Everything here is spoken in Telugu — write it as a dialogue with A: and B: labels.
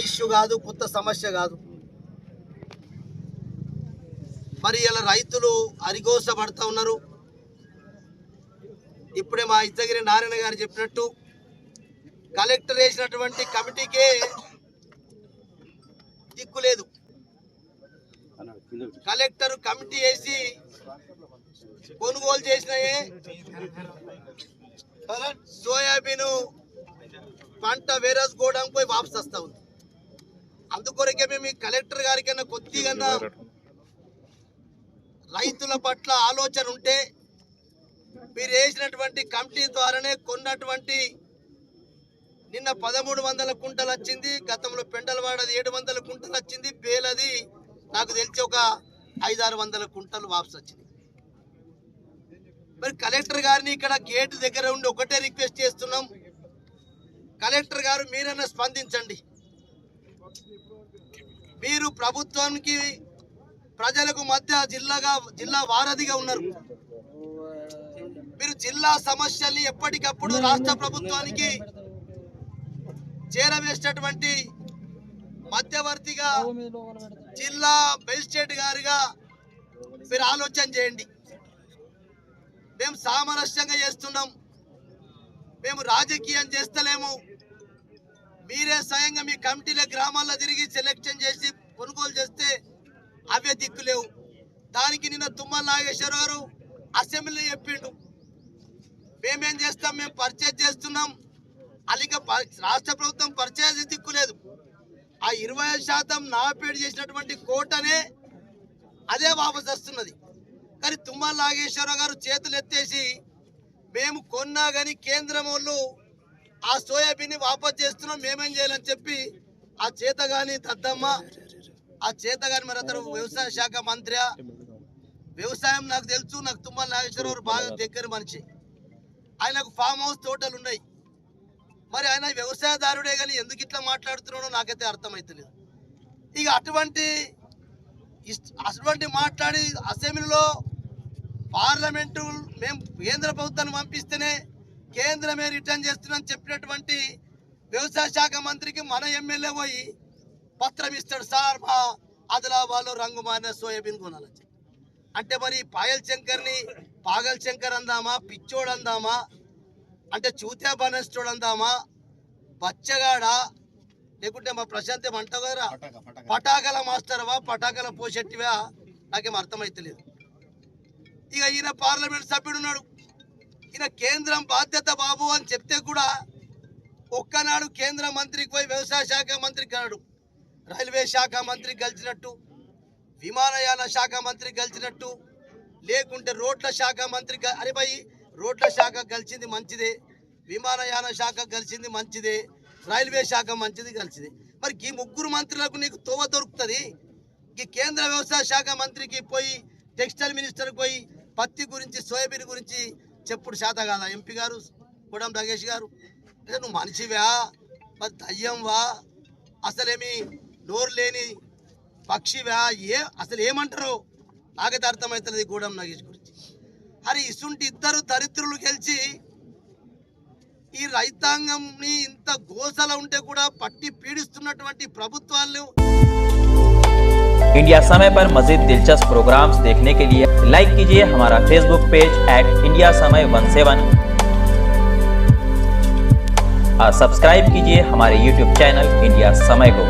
A: ఇష్యూ కాదు, కొత్త సమస్య కాదు. మరి ఇలా రైతులు అరిగోసపడుతూ ఉన్నారు. ఇప్పుడే మా ఇద్దగిరి నారాయణ గారు చెప్పినట్టు కలెక్టర్ వేసినటువంటి కమిటీకే దిక్కు లేదు. కలెక్టర్ కమిటీ వేసి కొనుగోలు చేసినాయే సోయాబీన్ పంట వేరే గోడానికి పోయి వాపసు వస్తూ ఉంది. అందుకొరకే మేము ఈ కలెక్టర్ గారికైనా కొద్దిగా రైతుల పట్ల ఆలోచన ఉంటే మీరు వేసినటువంటి కమిటీ ద్వారానే కొన్నటువంటి నిన్న 1300 కుంటలు వచ్చింది. గతంలో పెండలవాడది 700 కుంటలు వచ్చింది. బేలది నాకు తెలిసి ఒక 500-600 కుంటలు వాపసు వచ్చింది. మరి కలెక్టర్ గారిని ఇక్కడ గేటు దగ్గర ఉండి ఒకటే రిక్వెస్ట్ చేస్తున్నాం, కలెక్టర్ గారు మీరన్నా స్పందించండి. మీరు ప్రభుత్వానికి ప్రజలకు మధ్య జిల్లా వారధిగా ఉన్నారు. మీరు జిల్లా సమస్యల్ని ఎప్పటికప్పుడు రాష్ట్ర ప్రభుత్వానికి చేరవేసేటటువంటి మధ్యవర్తిగా జిల్లా మేజిస్ట్రేట్ గారిగా మీరు ఆలోచన చేయండి. మేము సామరస్యంగా చేస్తున్నాం, మేము రాజకీయం చేస్తలేము. మీరే స్వయంగా మీ కమిటీల గ్రామాల్లో తిరిగి సెలెక్షన్ చేసి కొనుగోలు చేస్తే అవే దిక్కులేవు. దానికి నిన్న తుమ్మల నాగేశ్వర గారు అసెంబ్లీ చెప్పిండు, మేమేం చేస్తాం, మేము పర్చేజ్ చేస్తున్నాం. అలాగే రాష్ట్ర ప్రభుత్వం పర్చేజ్ దిక్కులేదు. ఆ 25% నాపేడు చేసినటువంటి కోటనే అదే వాపసు వస్తున్నది. కానీ తుమ్మల నాగేశ్వరరావు గారు చేతులు ఎత్తేసి మేము కొన్నా కానీ కేంద్రం వాళ్ళు ఆ సోయాబీన్ని వాపసు చేస్తున్నాం, మేమేం చేయాలని చెప్పి ఆ చేతగాని దద్దమ్మ, ఆ చేతగాని మరి అతను వ్యవసాయ శాఖ మంత్రి, వ్యవసాయం నాకు తెలుసు, నాకు తుమ్మల నాగేశ్వరరావు బాగా దగ్గర మనిషి. ఆయనకు ఫామ్ హౌస్ తోటలు ఉన్నాయి. మరి ఆయన వ్యవసాయదారుడే కానీ ఎందుకు ఇట్లా మాట్లాడుతున్నాడో నాకైతే అర్థమవుతలేదు. ఇక అటువంటి మాట్లాడి అసెంబ్లీలో పార్లమెంటు మేము కేంద్ర ప్రభుత్వాన్ని పంపిస్తేనే కేంద్రమే రిటర్న్ చేస్తున్నామని చెప్పినటువంటి వ్యవసాయ శాఖ మంత్రికి మన ఎమ్మెల్యే పోయి పత్రం ఇస్తాడు, సార్ మా ఆదిలాబాద్లో రంగు మారిన సోయాబీన్ కొనాలని చెప్పి. అంటే మరి పాయల్ శంకర్ని పాగల్ శంకర్ అందామా, పిచ్చోడు అందామా, అంటే చూత్యా బనస్టోడు అందామా, బచ్చగాడా, లేకుంటే మా ప్రశాంత్ ఏమంటావు కదరా పటాకల మాస్టర్వా, పటాకల పోషెట్టివా, నాకేం అర్థమైతలేదు. ఇక ఈయన పార్లమెంట్ సభ్యుడు ఉన్నాడు, ఈయన కేంద్రం బాధ్యత బాబు అని చెప్తే కూడా ఒక్కనాడు కేంద్ర మంత్రికి పోయి వ్యవసాయ శాఖ మంత్రికి అన్నాడు, రైల్వే శాఖ మంత్రికి కలిసినట్టు, విమానయాన శాఖ మంత్రికి కలిసినట్టు, లేకుంటే రోడ్ల శాఖ మంత్రికి, అరే భయ్ రోడ్ల శాఖ కలిసింది మంచిదే, విమానయాన శాఖ కలిసింది మంచిదే, రైల్వే శాఖ మంచిది కలిసింది. మరి ఈ ముగ్గురు మంత్రులకు నీకు తోవ దొరుకుతుంది. ఈ కేంద్ర వ్యవసాయ శాఖ మంత్రికి పోయి, టెక్స్టైల్ మినిస్టర్కి పోయి పత్తి గురించి సోయాబీన్ గురించి చెప్పుడు శాత కాదా? ఎంపీ గారు కోడం నాగేష్ గారు, అంటే నువ్వు మనిషివా మరి దయ్యంవా, అసలేమి నోరు లేని పక్షివా, అసలు ఏమంటారో నాకైతే అర్థమవుతుంది కోడం నాగేష్ గురించి. అరే ఇసుంటి ఇద్దరు దరిద్రులు గెలిచి ఈ రైతాంగంని ఇంత గోసల ఉంటే కూడా పట్టి పీడిస్తున్నటువంటి ప్రభుత్వాలు.
B: इंडिया समय पर मजीद दिलचस्प प्रोग्राम्स देखने के लिए लाइक कीजिए हमारा फेसबुक पेज @इंडिया समय 17 और सब्सक्राइब कीजिए हमारे यूट्यूब चैनल इंडिया समय को।